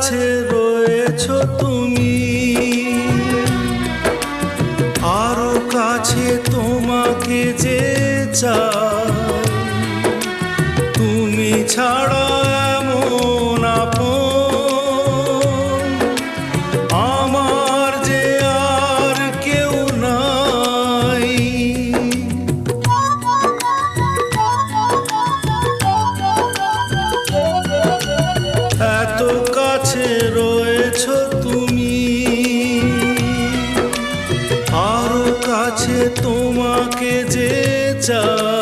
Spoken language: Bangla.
কাছে রয়েছো তুমি, আরো কাছে তোমাকে যে চাই, তুমি ছাড়া এমন আপন আমার যে আর কেউ নাই। এত কাছে রয়েছো তুমি, আরো কাছে তোমাকে যে চাই।